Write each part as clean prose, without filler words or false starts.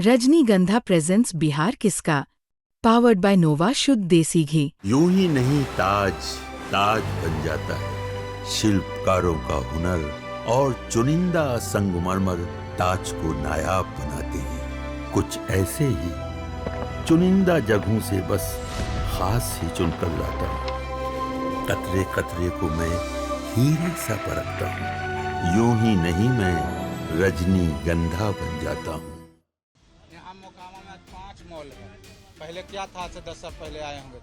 रजनीगंधा प्रेजेंट्स बिहार किसका, powered by नोवा शुद्ध देसी घी। यूं ही नहीं ताज ताज बन जाता है, शिल्पकारों का हुनर और चुनिंदा संगमरमर ताज को नायाब बनाते हैं। कुछ ऐसे ही चुनिंदा जगहों से बस खास ही चुनकर लाता हूँ। कतरे कतरे को मैं हीरे सा परखता हूँ। यूं ही नहीं मैं रजनीगंधा बन जाता हूँ। यहाँ मोकामा में 5 मॉल है। पहले क्या था, आज से 10 साल पहले आए होंगे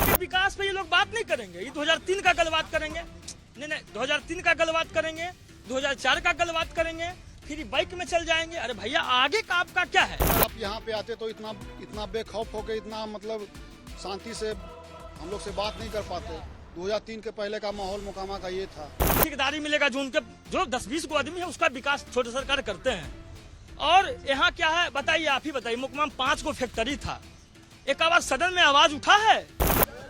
तो विकास पे ये लोग बात नहीं करेंगे। ये 2003 का गलबात करेंगे, नहीं 2003 का गलबात करेंगे, 2004 का गलबात करेंगे, फिर बाइक में चल जाएंगे। अरे भैया आगे का आपका क्या है? आप यहाँ पे आते तो इतना बेखौफ होकर इतना मतलब शांति से हम लोग से बात नहीं कर पाते। 2003 के पहले का माहौल मोकामा का ये था। ठेकेदारी मिलेगा जो उनके जो 10-20 को आदमी है उसका विकास छोटे सरकार करते हैं। और यहाँ क्या है बताइए, आप ही बताइए। मोकामा में 5 को फैक्ट्री था, एक आवाज सदन में आवाज उठा है।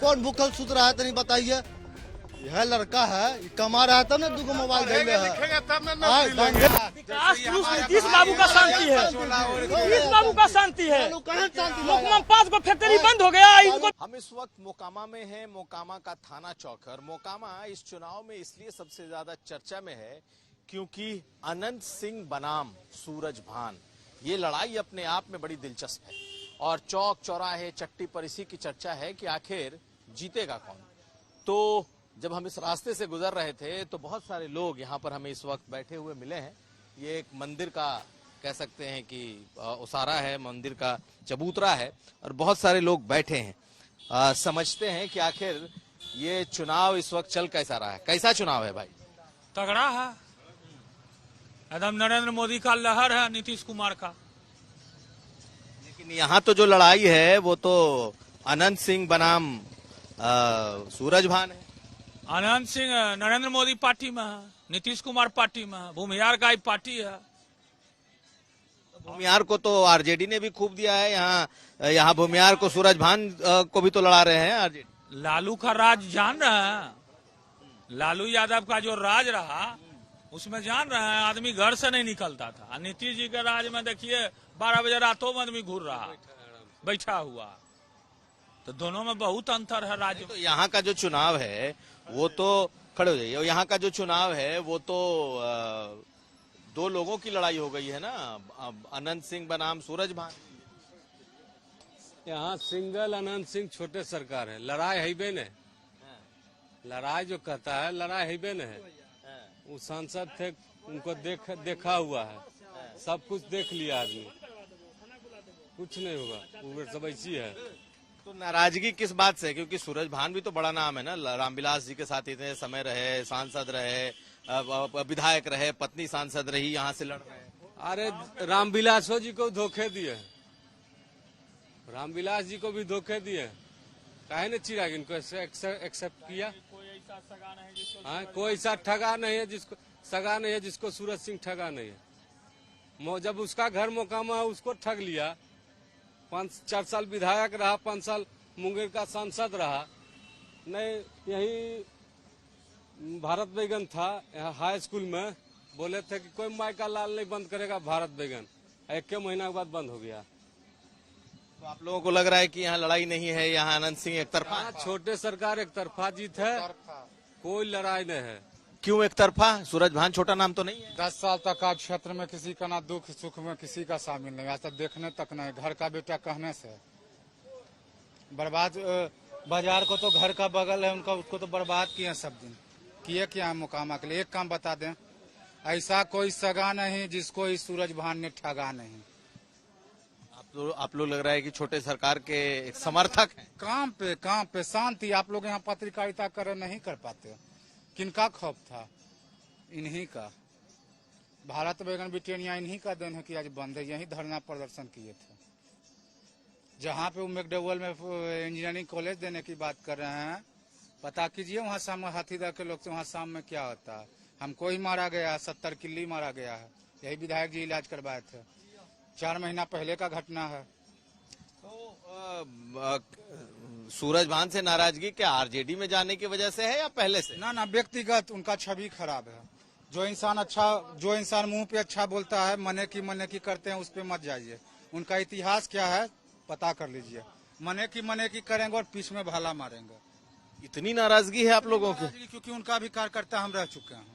कौन भूखल सूत रहा है तनी बताइए। यह लड़का है, कमा रहा था ना, 2 मोबाइल देले है। विकास पुरुष नीतीश बाबू का शांति है, नीतीश बाबू का शांति है। मोकामा में 5 को फैक्ट्री बंद हो गया इनको। हम इस वक्त मोकामा में हैं, मोकामा का थाना चौक। और मोकामा इस चुनाव में इसलिए सबसे ज्यादा चर्चा में है क्योंकि अनंत सिंह बनाम सूरज भान, ये लड़ाई अपने आप में बड़ी दिलचस्प है। और चौक चौराहे चट्टी पर इसी की चर्चा है कि आखिर जीतेगा कौन। तो जब हम इस रास्ते से गुजर रहे थे तो बहुत सारे लोग यहाँ पर हमें इस वक्त बैठे हुए मिले हैं। ये एक मंदिर का कह सकते हैं कि उसारा है, मंदिर का चबूतरा है और बहुत सारे लोग बैठे हैं। समझते हैं कि आखिर ये चुनाव इस वक्त चल कैसा रहा है। कैसा चुनाव है भाई? तगड़ा है एकदम। नरेंद्र मोदी का लहर है, नीतीश कुमार का। लेकिन यहाँ तो जो लड़ाई है वो तो अनंत सिंह बनाम सूरज भान है। अनंत सिंह नरेंद्र मोदी पार्टी में है, नीतीश कुमार पार्टी में है, भूमिहार का पार्टी है। भूमिहार को तो आरजेडी ने भी खूब दिया है। यहाँ भूमिहार को सूरज भान को भी तो लड़ा रहे हैं आरजेडी। लालू का राज जान रहे हैं, लालू यादव का जो राज रहा उसमें जान रहे हैं, आदमी घर से नहीं निकलता था। नीतीश जी के राज में देखिए 12 बजे रातों में आदमी घूर रहा, बैठा हुआ। तो दोनों में बहुत अंतर है राज्य। तो यहाँ का जो चुनाव है वो तो खड़े हो जाइए। यहाँ का जो चुनाव है वो तो 2 लोगों की लड़ाई हो गई है ना, अनंत सिंह बनाम सूरज भान। यहाँ सिंगल अनंत सिंह छोटे सरकार है, लड़ाई है बेन है। लड़ाई जो कहता है लड़ाई है बेन है। वो सांसद थे, उनको देखा हुआ है, सब कुछ देख लिया आदमी, कुछ नहीं होगा। वो सब ऐसी है। तो नाराजगी किस बात से? क्योंकि सूरज भान भी तो बड़ा नाम है ना, रामविलास जी के साथ इतने समय रहे, सांसद रहे, विधायक रहे, पत्नी सांसद रही, यहाँ से लड़ रहे। अरे रामविलासो जी को धोखे दिए, रामविलास जी को भी धोखे दिए। काहे ने चिराग इनको एक्सेप्ट किया? हाँ, कोई ऐसा ठगा नहीं है जिसको सगा नहीं है, जिसको सूरज सिंह ठगा नहीं है। जब उसका घर मोकामा उसको ठग लिया। 4 साल विधायक रहा, 5 साल मुंगेर का सांसद रहा। नहीं, यही भारत बैगन था यहाँ हाई स्कूल में, बोले थे कि कोई माई का लाल नहीं बंद करेगा भारत बैगन। 1 महीना के बाद बंद हो गया। तो आप लोगों को लग रहा है कि यहाँ लड़ाई नहीं है, यहाँ अनंत सिंह एक तरफा? छोटे सरकार एक तरफा जीत है, कोई लड़ाई नहीं है। क्यों एक तरफा? सूरज भान छोटा नाम तो नहीं है। 10 साल तक आज क्षेत्र में किसी का ना दुख सुख में किसी का शामिल नहीं, आज तक देखने तक नहीं। घर का बेटा कहने से बर्बाद। बाजार को तो घर का बगल है उनका, उसको तो बर्बाद किए सब दिन। किए क्या मोकामा के लिए? एक काम बता दें, ऐसा कोई सगा नहीं जिसको इस सूरज भान ने ठगा नहीं। आप लोग लग रहा है कि छोटे सरकार के एक समर्थक हैं। काम पे शांति। आप लोग यहाँ पत्रकारिता कर नहीं कर पाते। किनका खौफ था? इन्हीं का। भारत बैगन ब्रिटेनिया इन्हीं का देन है कि आज बंद है। यही धरना प्रदर्शन किए थे। जहाँ पे वो मैकडॉवेल में इंजीनियरिंग कॉलेज देने की बात कर रहे हैं, पता कीजिए वहाँ शाम में हाथीदह के लोग से वहाँ शाम में क्या होता है। हमको ही मारा गया, 70 किल्ली मारा गया है। यही विधायक जी इलाज करवाए थे। 4 महीना पहले का घटना है। तो सूरज भान से नाराजगी क्या आरजेडी में जाने की वजह से है या पहले से? ना व्यक्तिगत उनका छवि खराब है। जो इंसान मुंह पे अच्छा बोलता है, मने की करते हैं, उस पे मत जाइए। उनका इतिहास क्या है पता कर लीजिए। मने की करेंगे और पीछ में भाला मारेंगे। इतनी नाराजगी है आप लोगों की? क्योंकि उनका भी कार्यकर्ता हम रह चुके हैं,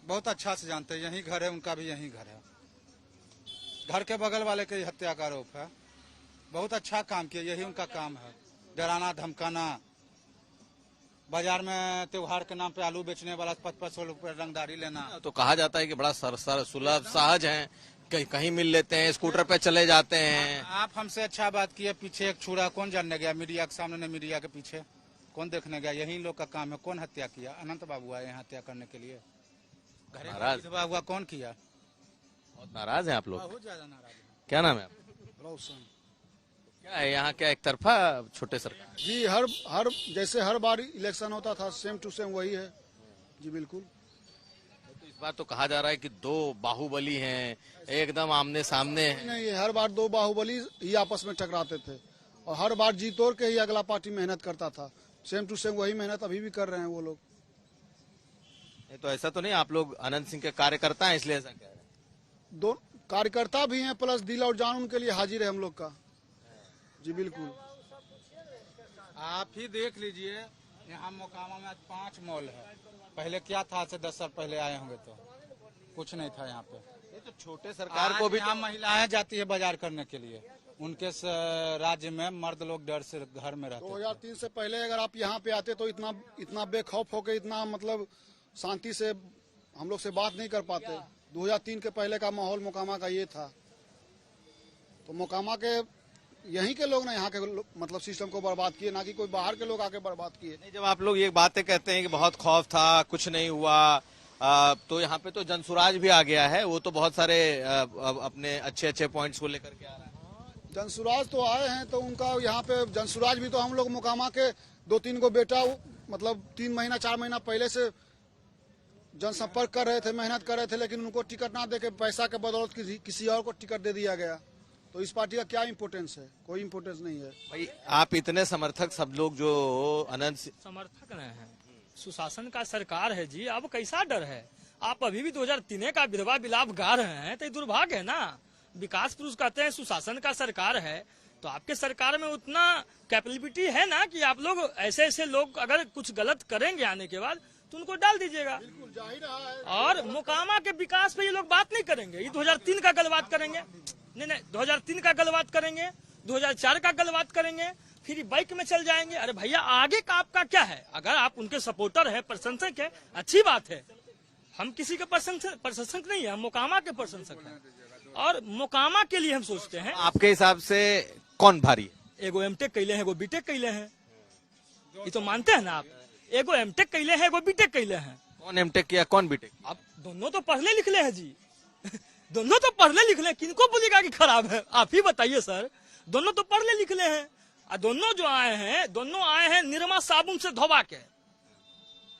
बहुत अच्छा से जानते हैं। यही घर है उनका भी, यही घर है। घर के बगल वाले के हत्या का आरोप है। बहुत अच्छा काम किया, यही उनका काम है, डराना धमकाना। बाजार में त्योहार के नाम पे आलू बेचने वाला 500 रुपए रंगदारी लेना। तो कहा जाता है कि बड़ा सुलभ सहज हैं, कहीं मिल लेते हैं, स्कूटर पे चले जाते हैं। आप हमसे अच्छा बात किए। पीछे एक छुरा कौन जानने गया? मीडिया के सामने, न मीडिया के पीछे कौन देखने गया? यही लोग का काम है। कौन हत्या किया? अनंत बाबू आए यहाँ हत्या करने के लिए। नाराज हुआ कौन किया? बहुत नाराज हैं आप लोग। बहुत ज्यादा नाराज है। क्या नाम है आपका? रोशन क्या है यहाँ, क्या एक तरफा छोटे सरकार? जी, हर जैसे हर बार इलेक्शन होता था सेम टू सेम वही है जी, बिल्कुल। तो इस बार तो कहा जा रहा है कि दो बाहुबली हैं, एकदम आमने सामने हैं। नहीं, हर बार दो बाहुबली ही आपस में टकराते थे और हर बार जी तोड़ के ही अगला पार्टी मेहनत करता था। सेम टू सेम वही मेहनत अभी भी कर रहे हैं वो लोग। तो ऐसा तो नहीं आप लोग अनंत सिंह के कार्यकर्ता हैं इसलिए ऐसा कह रहे हैं? दो कार्यकर्ता भी हैं, प्लस दिल और जान उनके लिए हाजिर है हम लोग का जी, बिल्कुल। आप ही देख लीजिए, यहाँ मोकामा में आज 5 मॉल है। पहले क्या था? आज से 10 साल पहले आए होंगे तो कुछ नहीं था यहाँ पे। ये तो छोटे सरकार को भी यहाँ महिलाएं जाती है बाजार करने के लिए। उनके राज्य में मर्द लोग डर से घर में रहते। 2003 से पहले अगर आप यहाँ पे आते तो इतना बेखौफ होके, इतना मतलब शांति से हम लोग से बात नहीं कर पाते। 2003 के पहले का माहौल मोकामा का ये था। तो मोकामा के यहीं के लोग ना यहाँ के मतलब सिस्टम को बर्बाद किए, ना कि कोई बाहर के लोग आके बर्बाद किए। नहीं, जब आप लोग ये बातें कहते हैं कि बहुत खौफ था, कुछ नहीं हुआ, तो यहाँ पे तो जनसुराज भी आ गया है। वो तो बहुत सारे अपने अच्छे पॉइंट्स को लेकर के आ रहा है। जनसुराज तो आए हैं, तो उनका यहाँ पे जनसुराज भी तो हम लोग मोकामा के 2-3 गो बेटा मतलब 3 महीना 4 महीना पहले से जनसंपर्क कर रहे थे, मेहनत कर रहे थे, लेकिन उनको टिकट ना देके पैसा के बदौलत किसी और को टिकट दे दिया गया। तो इस पार्टी का क्या इम्पोर्टेंस है? कोई इम्पोर्टेंस नहीं है भाई। आप इतने समर्थक सब लोग जो अनंत समर्थक नहीं है, सुशासन का सरकार है जी। अब कैसा डर है? आप अभी भी 2003 का विधवा विलाप गा रहे हैं तो ये दुर्भाग्य है ना। विकास पुरुष कहते हैं, सुशासन का सरकार है, तो आपके सरकार में उतना कैपेबिलिटी है ना कि आप लोग ऐसे लोग अगर कुछ गलत करेंगे आने के बाद तो उनको डाल दीजिएगा। और मोकामा के विकास पे ये लोग बात नहीं करेंगे। ये 2003 का गलबात करेंगे, नहीं 2003 का गलबात करेंगे, 2004 का गलबात करेंगे, फिर बाइक में चल जाएंगे। अरे भैया, आगे का आपका क्या है? अगर आप उनके सपोर्टर है, प्रशंसक है, अच्छी बात है। हम किसी के प्रशंसक नहीं है, हम मोकामा के प्रशंसक हैं और मोकामा के लिए हम सोचते हैं। आपके हिसाब से कौन भारी है? एगो एमटेक कैले हैं, एगो बीटेक कैले हैं, ये तो मानते हैं ना आप। एगो एमटेक कैले हैं, एगो बीटेक कैले हैं। कौन एमटेक किया, कौन बीटेक? अब दोनों तो पढ़ले लिखले हैं जी। दोनों तो पढ़ले लिखले, किनको बोलेगा कि खराब है? आप ही बताइए सर। दोनों तो पढ़ले लिखले हैं और दोनों जो आए हैं निरमा साबुन से धोबा के।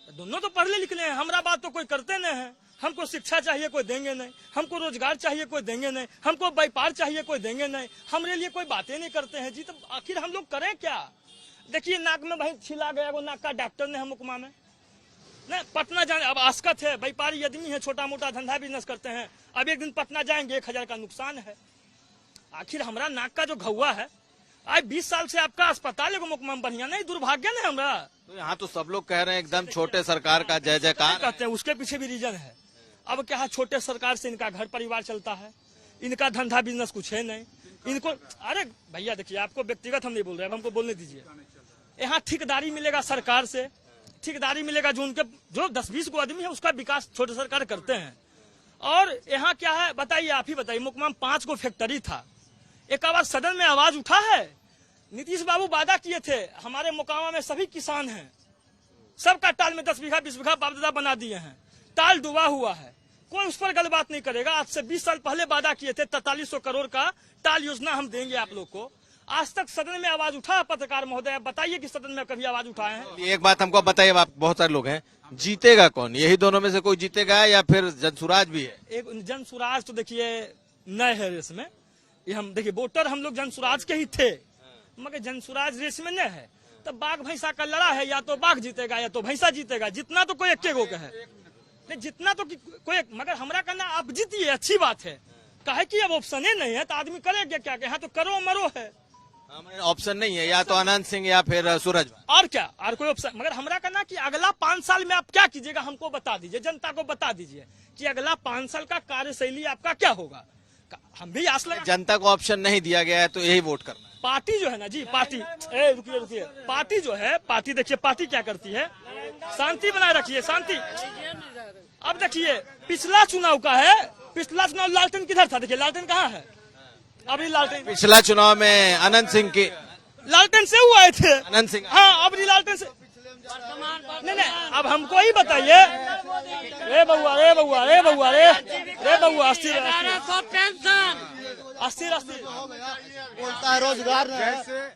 दोनों तो पढ़ले लिखले हैं। हमारा बात तो कोई करते नहीं है। हमको शिक्षा चाहिए, कोई देंगे नहीं। हमको रोजगार चाहिए, कोई देंगे नहीं। हमको व्यापार चाहिए, कोई देंगे नहीं। हमारे लिए कोई बातें नहीं करते हैं जी। तो आखिर हम लोग करें क्या? देखिए, नाक में भाई छिला गया, वो नाक का डॉक्टर ने हम मुकमा में नहीं पटना जाने। अब आस्कत है, व्यापारी आदमी है, छोटा मोटा धंधा बिजनेस करते हैं। अब एक दिन पटना जाएंगे, 1000 का नुकसान है। आखिर हमारा नाक का जो घुआ है, आज 20 साल से आपका अस्पताल एगो मुकमा में बढ़िया नहीं, दुर्भाग्य नहीं हमारा। तो यहाँ तो सब लोग कह रहे हैं एकदम छोटे सरकार का जय जयकार कहते हैं। उसके पीछे भी रीजन है। अब क्या है, छोटे सरकार से इनका घर परिवार चलता है, इनका धंधा बिजनेस कुछ है नहीं इनको। अरे भैया देखिए, आपको व्यक्तिगत हम नहीं बोल रहे, अब हमको बोलने दीजिए। यहाँ ठेकेदारी मिलेगा सरकार से, ठेकेदारी मिलेगा जो 10-20 को आदमी है, उसका विकास छोटे सरकार करते हैं। और यहाँ क्या है बताइए, आप ही बताइए। मुकमा में 5 गो फैक्ट्री था। एक आवाज सदन में आवाज उठा है। नीतीश बाबू वादा किए थे, हमारे मोकामा में सभी किसान हैं, सबका टाल में 10 बीघा 20 बीघा बाप-दादा बना दिए हैं। टाल डूबा हुआ है, कोई उस पर गलबात नहीं करेगा। आज से 20 साल पहले वादा किए थे 4300 करोड़ का टाल योजना हम देंगे आप लोग को। आज तक सदन में आवाज उठा? पत्रकार महोदय बताइए कि सदन में कभी आवाज उठाए हैं? एक बात हमको बताइए, आप बहुत सारे लोग हैं, जीतेगा कौन? यही दोनों में से कोई जीतेगा या फिर जनसुराज भी है? एक जनसुराज तो देखिए नए है रेस में। ये हम देखिए, वोटर हम लोग जनसुराज के ही थे, मगर जनसुराज रेस में नहीं है। तब बाघ भैंसा का लड़ा है, या तो बाघ जीतेगा या तो भैंसा जीतेगा। जितना तो कोई एक गो का है, नहीं जितना तो कोई, मगर हमारा कहना आप जीतिए, अच्छी बात है। कहे कि अब ऑप्शन ही नहीं है तो आदमी करेगा क्या? यहाँ तो करो मरो है, ऑप्शन नहीं है, या तो अनंत सिंह या फिर सूरज भान। और क्या, और कोई ऑप्शन? मगर हमारा कहना कि अगला 5 साल में आप क्या कीजिएगा, हमको बता दीजिए, जनता को बता दीजिए कि अगला 5 साल का कार्यशैली आपका क्या होगा। हम भी आस लगा, जनता को ऑप्शन नहीं दिया गया है तो यही वोट करना है। पार्टी जो है ना जी, पार्टी रुकिए, पार्टी जो है, पार्टी देखिए पार्टी क्या करती है, शांति बनाए रखिए, शांति। अब देखिए पिछला चुनाव का है, पिछला चुनाव लालटेन किधर था, देखिए लालटेन कहाँ है अभी। लालटेन पिछला चुनाव में अनंत सिंह के लालटेन से हुआ आए थे, अनंत सिंह। हाँ अब लालटेन से नहीं, अब हमको ही बताइए। रे बउआ अस्थिर बोलता है रोजगार नहीं है।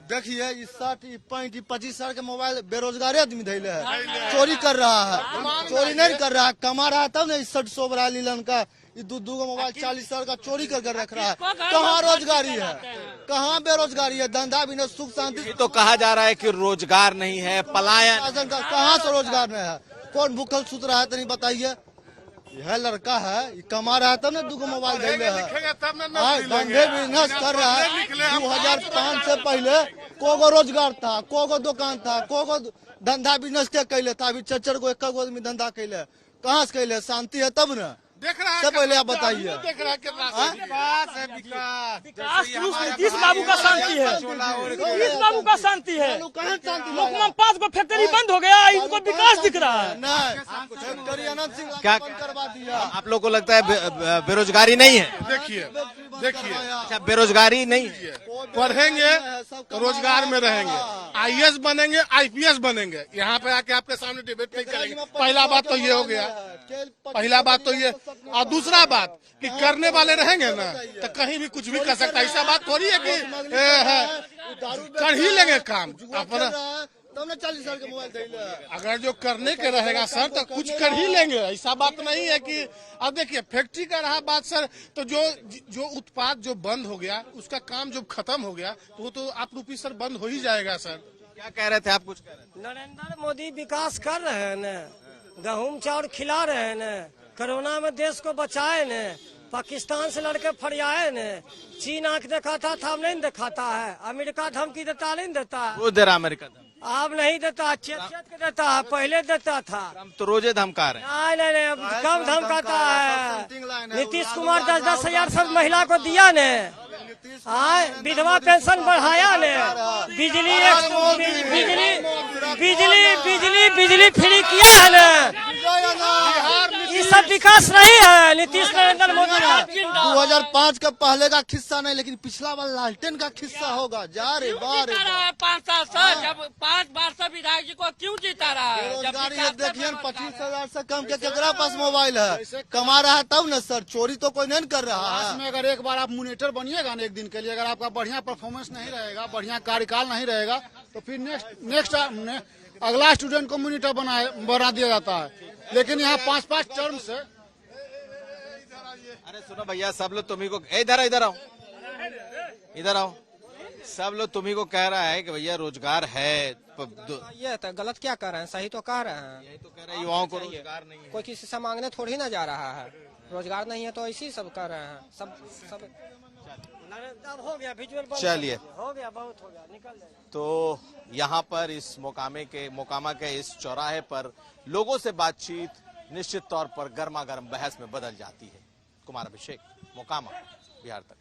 देखिए इस 60-25 साल के मोबाइल बेरोजगार आदमी धैले है, चोरी कर रहा है, चोरी नहीं कर रहा है, कमा रहा है तब ना 60 बरा लीलन का, ये दो मोबाइल 40 साल का चोरी कर रख रहा है। कहाँ रोजगारी है, कहाँ बेरोजगारी है, धंधा भी नहीं, सुख शांति। तो कहा जा रहा है कि रोजगार नहीं है, पलायन। कहाँ से रोजगार नहीं है? कौन भूखल सुत रहा है तनी बताइए। यह लड़का है, ये कमा रहा है तब ना 2 मोबाइल धैले है, धंधे बिजनेस कर रहा है। 2005 से पहले कोगो रोजगार था, कोगो दुकान था, कोगो धंधा बिजनेस के कैले था, अभी 4 गो 1 गो आदमी धंधा कैले, कहाँ से कैले? शांति है तब ना, सब पहले आप बताइए। विकास नीतीश बाबू का शांति है, नीतीश बाबू का शांति है। लोकमा 5 गो फैक्ट्री बंद हो गया, इनको विकास दिख रहा है। फैक्ट्री अनंत सिंह क्या बंद करवा दिया। आप लोग को लगता है बेरोजगारी नहीं है? देखिए अच्छा, बेरोजगारी नहीं है। पढ़ेंगे तो रोजगार में रहेंगे, IAS बनेंगे, IPS बनेंगे। यहाँ पे आके आपके सामने डिबेट नहीं करेंगे। पहला बात तो ये हो गया, पहला बात तो ये। और दूसरा बात कि करने वाले रहेंगे ना तो कहीं भी कुछ भी कर सकता है। ऐसा बात थोड़ी है कि कर ही लेंगे काम अपना। तब ना 40 साल के मोबाइल धैले है। अगर जो करने के रहेगा सर तो कुछ कर ही लेंगे, ऐसा बात नहीं है कि। अब देखिए फैक्ट्री का रहा बात सर, तो जो उत्पाद जो बंद हो गया उसका काम जब खत्म हो गया तो वो तो आप रूपी सर बंद हो ही जाएगा सर। क्या कह रहे थे आप? कुछ कह रहे थे। नरेंद्र मोदी विकास कर रहे हैं न, गेहूं चाउर खिला रहे हैं न, कोरोना में देश को बचाए न, पाकिस्तान से लड़के फरियाए न, चीन आंख दिखाता था, अब नहीं दिखाता है, अमेरिका धमकी देता नहीं देता, रोज दे रहा अमेरिका धमकी। अब नहीं देता, चेत के देता है, पहले देता था। हम तो रोजे धमका रहे हैं। नहीं अब कम धमकाता है। नीतीश कुमार 10-10 हजार सब महिला को दिया ने, विधवा पेंशन बढ़ाया ने, बिजली फ्री किया है न। ये सब विकास नहीं है नीतीश नरेंद्र मोदी का। 2005 का पहले का किस्सा नहीं, लेकिन पिछला वाला लालटेन का किस्सा होगा। जा रे बार 5 साल से, जब 5 बार से विधायक जी को क्यों जीता रहा है? बेरोजगारी है, देखिए 25,000 से कम के केकरा पास मोबाइल है, कमा रहा है तब न सर, चोरी तो कोई नहीं कर रहा है। में अगर एक बार आप मॉनिटर बनिएगा ना एक दिन के लिए, अगर आपका बढ़िया परफॉर्मेंस नहीं रहेगा, बढ़िया कार्यकाल नहीं रहेगा, तो फिर नेक्स्ट अगला स्टूडेंट को मॉनिटर बना दिया जाता है। लेकिन यहाँ 5-5 टर्म से। अरे सुनो भैया, सब लोग तुम्ही को इधर आओ, सब लोग तुम्ही को कह रहा है कि भैया रोजगार है। ये तो गलत क्या कर रहे हैं, सही तो कह रहे हैं। यही तो कह रहे हैं, युवाओं को रोजगार नहीं है। कोई किसी से मांगने थोड़ी ना जा रहा है, रोजगार नहीं है तो ऐसे ही सब कर रहे हैं। सब हो गया, चलिए हो गया, बहुत हो गया, निकल जाए। तो यहाँ पर इस मोकामा के इस चौराहे पर लोगों से बातचीत निश्चित तौर पर गर्मा गर्म बहस में बदल जाती है। कुमार अभिषेक, मोकामा, बिहार तक।